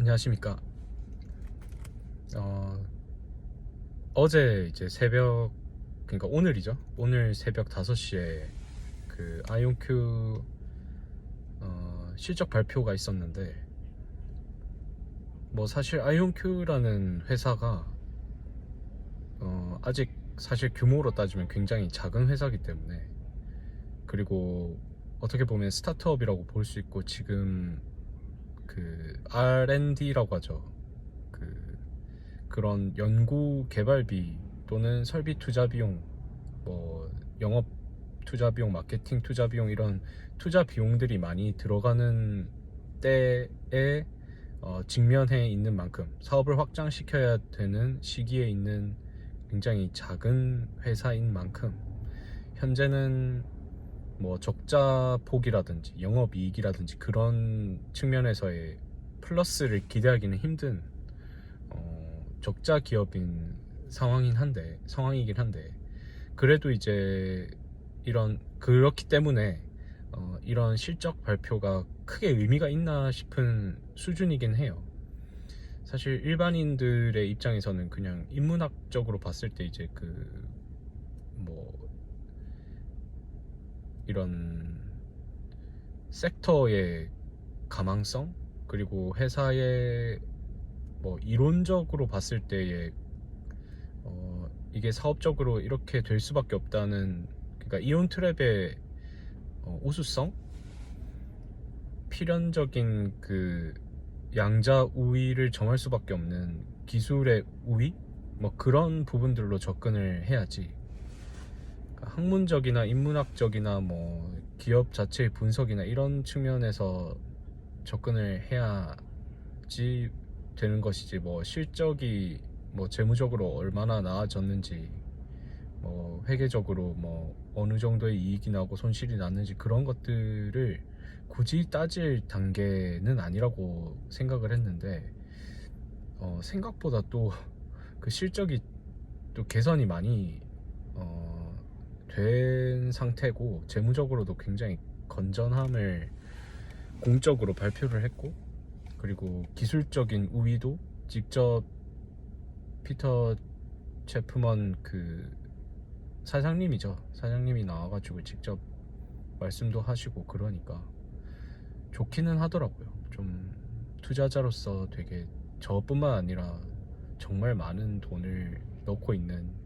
안녕하십니까. 어제 이제 새벽, 그러니까 오늘이죠. 오늘 새벽 5시에 그 아이온큐 실적 발표가 있었는데, 뭐 사실 아이온큐라는 회사가 아직 사실 규모로 따지면 굉장히 작은 회사이기 때문에, 그리고 어떻게 보면 스타트업이라고 볼 수 있고, 지금 그 R&D라고 하죠. 그 그런 연구 개발비 또는 설비 투자 비용, 뭐 영업 투자 비용, 마케팅 투자 비용, 이런 투자 비용들이 많이 들어가는 때에 직면해 있는 만큼, 사업을 확장시켜야 되는 시기에 있는 굉장히 작은 회사인 만큼, 현재는 뭐 적자 폭이라든지 영업이익이라든지 그런 측면에서의 플러스를 기대하기는 힘든 적자 기업인 상황이긴 한데, 그래도 이제 그렇기 때문에 이런 실적 발표가 크게 의미가 있나 싶은 수준이긴 해요. 사실 일반인들의 입장에서는 그냥 인문학적으로 봤을 때 이제 뭐 이런 섹터의 가망성, 그리고 회사의 뭐 이론적으로 봤을 때의 이게 사업적으로 이렇게 될 수밖에 없다는, 그러니까 이온 트랩의 우수성, 필연적인 그 양자 우위를 정할 수밖에 없는 기술의 우위, 뭐 그런 부분들로 접근을 해야지, 그러니까 학문적이나 인문학적이나 뭐 기업 자체의 분석이나 이런 측면에서 접근을 해야지 되는 것이지, 뭐 실적이 뭐 재무적으로 얼마나 나아졌는지, 뭐 회계적으로 뭐 어느 정도의 이익이 나고 손실이 났는지, 그런 것들을 굳이 따질 단계는 아니라고 생각을 했는데, 생각보다 또 그 실적이 또 개선이 많이 된 상태고, 재무적으로도 굉장히 건전함을 공적으로 발표를 했고, 그리고 기술적인 우위도 직접 피터 체프먼 그 사장님이 나와가지고 직접 말씀도 하시고, 그러니까 좋기는 하더라고요. 좀 투자자로서 되게, 저뿐만 아니라 정말 많은 돈을 넣고 있는,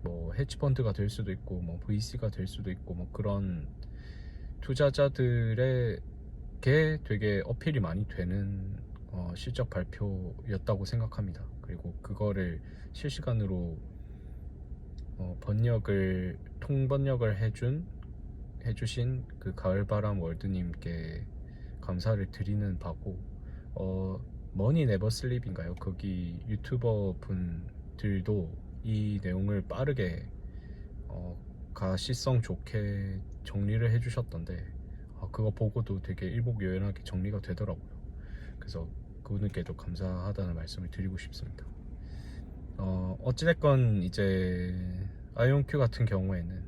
뭐 헤지펀드가 될 수도 있고 뭐 VC가 될 수도 있고, 뭐 그런 투자자들에게 되게 어필이 많이 되는 실적 발표였다고 생각합니다. 그리고 그거를 실시간으로 통번역을 해주신 그 가을바람 월드님께 감사를 드리는 바고, 머니 네버 슬립인가요? 거기 유튜버 분들도 이 내용을 빠르게 가시성 좋게 정리를 해주셨던데, 그거 보고도 되게 일목요연하게 정리가 되더라고요. 그래서 그분들께도 감사하다는 말씀을 드리고 싶습니다. 어찌됐건 이제 아이온큐 같은 경우에는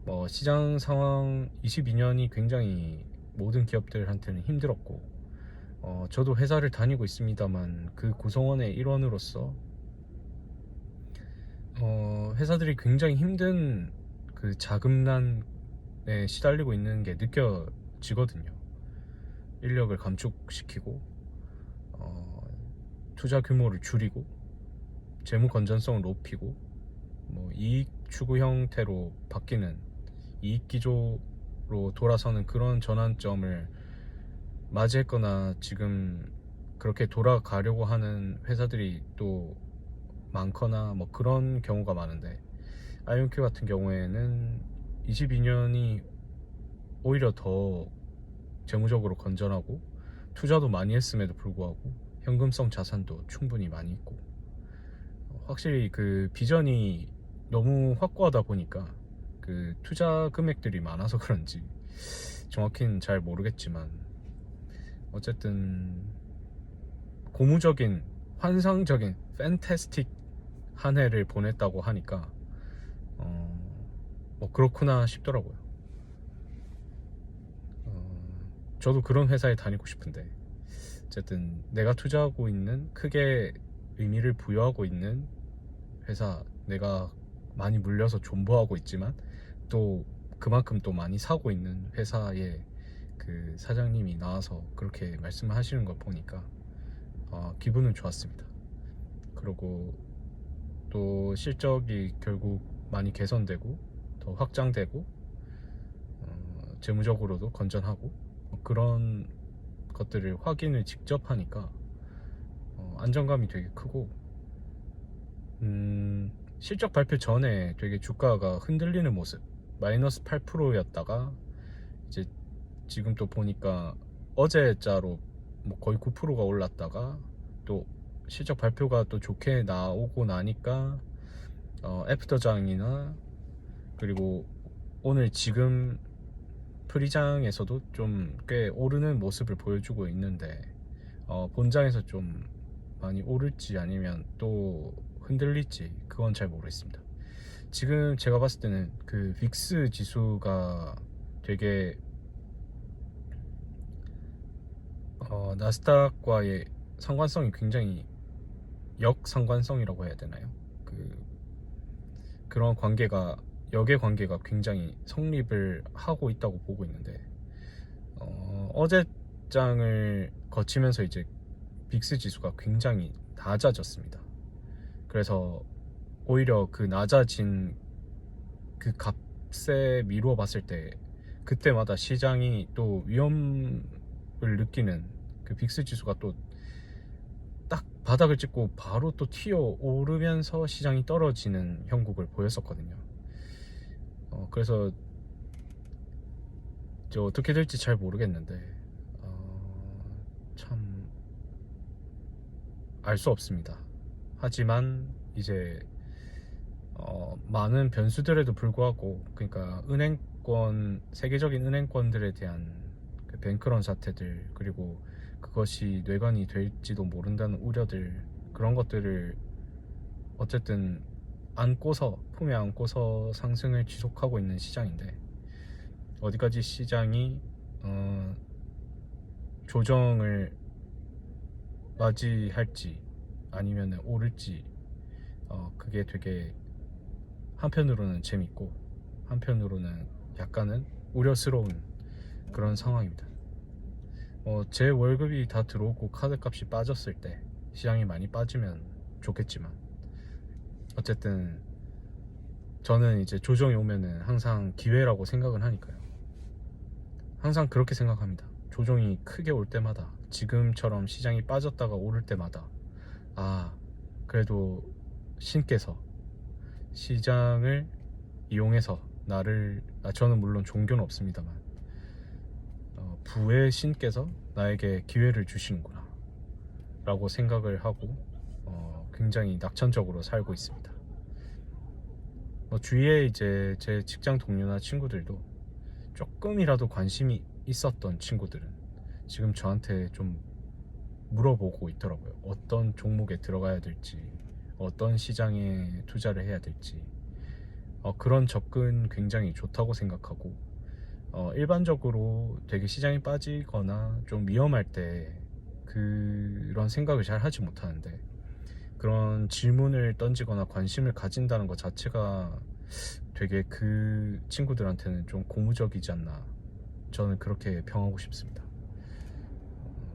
뭐 시장 상황, 22년이 굉장히 모든 기업들한테는 힘들었고, 저도 회사를 다니고 있습니다만 그 구성원의 일원으로서 회사들이 굉장히 힘든 그 자금난에 시달리고 있는 게 느껴지거든요. 인력을 감축시키고, 투자 규모를 줄이고, 재무 건전성을 높이고, 뭐 이익 추구 형태로 바뀌는, 이익 기조로 돌아서는 그런 전환점을 맞이했거나 지금 그렇게 돌아가려고 하는 회사들이 또 많거나, 뭐 그런 경우가 많은데, 아이온큐 같은 경우에는 22년이 오히려 더 재무적으로 건전하고, 투자도 많이 했음에도 불구하고 현금성 자산도 충분히 많이 있고, 확실히 그 비전이 너무 확고하다 보니까 그 투자 금액들이 많아서 그런지 정확히는 잘 모르겠지만, 어쨌든 고무적인, 환상적인, 팬타스틱 한 해를 보냈다고 하니까 뭐 그렇구나 싶더라고요. 저도 그런 회사에 다니고 싶은데 어쨌든 내가 투자하고 있는, 크게 의미를 부여하고 있는 회사, 내가 많이 물려서 존버하고 있지만 또 그만큼 또 많이 사고 있는 회사에 그 사장님이 나와서 그렇게 말씀을 하시는 걸 보니까 기분은 좋았습니다. 그리고 또 실적이 결국 많이 개선되고 더 확장되고 재무적으로도 건전하고 그런 것들을 확인을 직접 하니까 안정감이 되게 크고, 실적 발표 전에 되게 주가가 흔들리는 모습, 마이너스 8%였다가 이제 지금 또 보니까 어제자로 뭐 거의 9%가 올랐다가 또 실적 발표가 또 좋게 나오고 나니까 애프터장이나 그리고 오늘 지금 프리장에서도 좀 꽤 오르는 모습을 보여주고 있는데 본장에서 좀 많이 오를지 아니면 또 흔들릴지 그건 잘 모르겠습니다. 지금 제가 봤을 때는 그 빅스 지수가 되게 나스닥과의 상관성이 굉장히 역상관성이라고 해야 되나요? 그런 관계가, 역의 관계가 굉장히 성립을 하고 있다고 보고 있는데 어제 장을 거치면서 이제 빅스 지수가 굉장히 낮아졌습니다. 그래서 오히려 그 낮아진 그 값에 미루어 봤을 때 그때마다 시장이 또 위험을 느끼는 그 빅스 지수가 또 딱 바닥을 찍고 바로 또 튀어 오르면서 시장이 떨어지는 형국을 보였었거든요. 그래서 어떻게 될지 잘 모르겠는데 참 알 수 없습니다. 하지만 이제 많은 변수들에도 불구하고, 그러니까 은행권, 세계적인 은행권들에 대한 그 뱅크런 사태들, 그리고 그것이 뇌관이 될지도 모른다는 우려들, 그런 것들을 어쨌든 품에 안고서 상승을 지속하고 있는 시장인데, 어디까지 시장이 조정을 맞이할지 아니면 오를지 그게 되게 한편으로는 재밌고 한편으로는 약간은 우려스러운 그런 상황입니다. 제 월급이 다 들어오고 카드값이 빠졌을 때 시장이 많이 빠지면 좋겠지만, 어쨌든 저는 이제 조정이 오면은 항상 기회라고 생각을 하니까요. 항상 그렇게 생각합니다. 조정이 크게 올 때마다, 지금처럼 시장이 빠졌다가 오를 때마다, 그래도 신께서 시장을 이용해서 저는 물론 종교는 없습니다만 부의 신께서 나에게 기회를 주시는구나 라고 생각을 하고 굉장히 낙천적으로 살고 있습니다. 주위에 이제 제 직장 동료나 친구들도 조금이라도 관심이 있었던 친구들은 지금 저한테 좀 물어보고 있더라고요. 어떤 종목에 들어가야 될지, 어떤 시장에 투자를 해야 될지. 그런 접근 굉장히 좋다고 생각하고, 일반적으로 되게 시장이 빠지거나 좀 위험할 때 그런 생각을 잘 하지 못하는데, 그런 질문을 던지거나 관심을 가진다는 것 자체가 되게 그 친구들한테는 좀 고무적이지 않나, 저는 그렇게 평하고 싶습니다.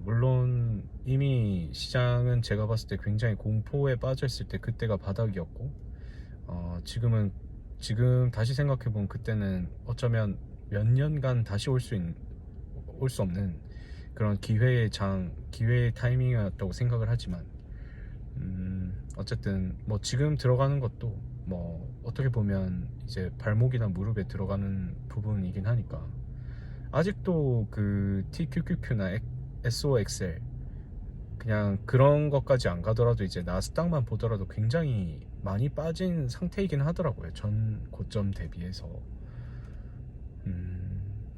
물론 이미 시장은 제가 봤을 때 굉장히 공포에 빠져있을 때 그때가 바닥이었고, 지금 다시 생각해보면 그때는 어쩌면 몇 년간 다시 올 수 없는 그런 기회의 타이밍이었다고 생각을 하지만, 어쨌든 뭐 지금 들어가는 것도 뭐 어떻게 보면 이제 발목이나 무릎에 들어가는 부분이긴 하니까, 아직도 그 TQQQ나 SOXL 그냥 그런 것까지 안 가더라도 이제 나스닥만 보더라도 굉장히 많이 빠진 상태이긴 하더라고요. 전 고점 대비해서.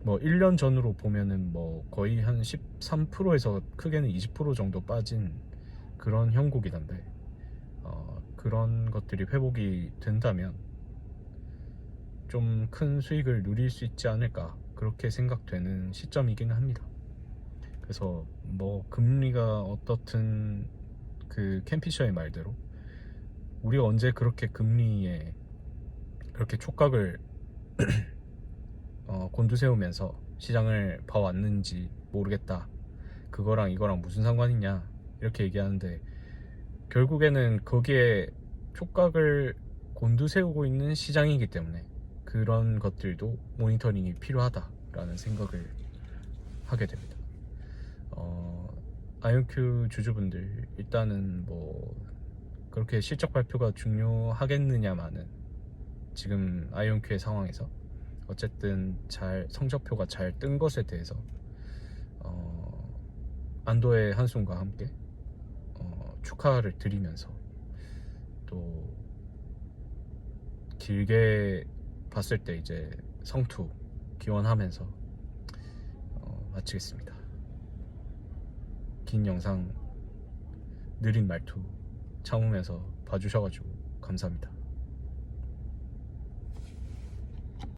뭐 1년 전으로 보면은 뭐 거의 한 13%에서 크게는 20% 정도 빠진 그런 형국이던데, 그런 것들이 회복이 된다면 좀 큰 수익을 누릴 수 있지 않을까, 그렇게 생각되는 시점이기는 합니다. 그래서 뭐 금리가 어떻든 그 캠피셔의 말대로 우리가 언제 그렇게 금리에 그렇게 촉각을 곤두세우면서 시장을 봐왔는지 모르겠다. 그거랑 이거랑 무슨 상관이냐 이렇게 얘기하는데, 결국에는 거기에 촉각을 곤두세우고 있는 시장이기 때문에 그런 것들도 모니터링이 필요하다라는 생각을 하게 됩니다. 아이온큐 주주분들, 일단은 뭐 그렇게 실적 발표가 중요하겠느냐마는 지금 아이온큐의 상황에서 어쨌든 잘 성적표가 잘 뜬 것에 대해서 안도의 한숨과 함께 축하를 드리면서, 또 길게 봤을 때 이제 성투 기원하면서 마치겠습니다. 긴 영상 느린 말투 참으면서 봐주셔가지고 감사합니다.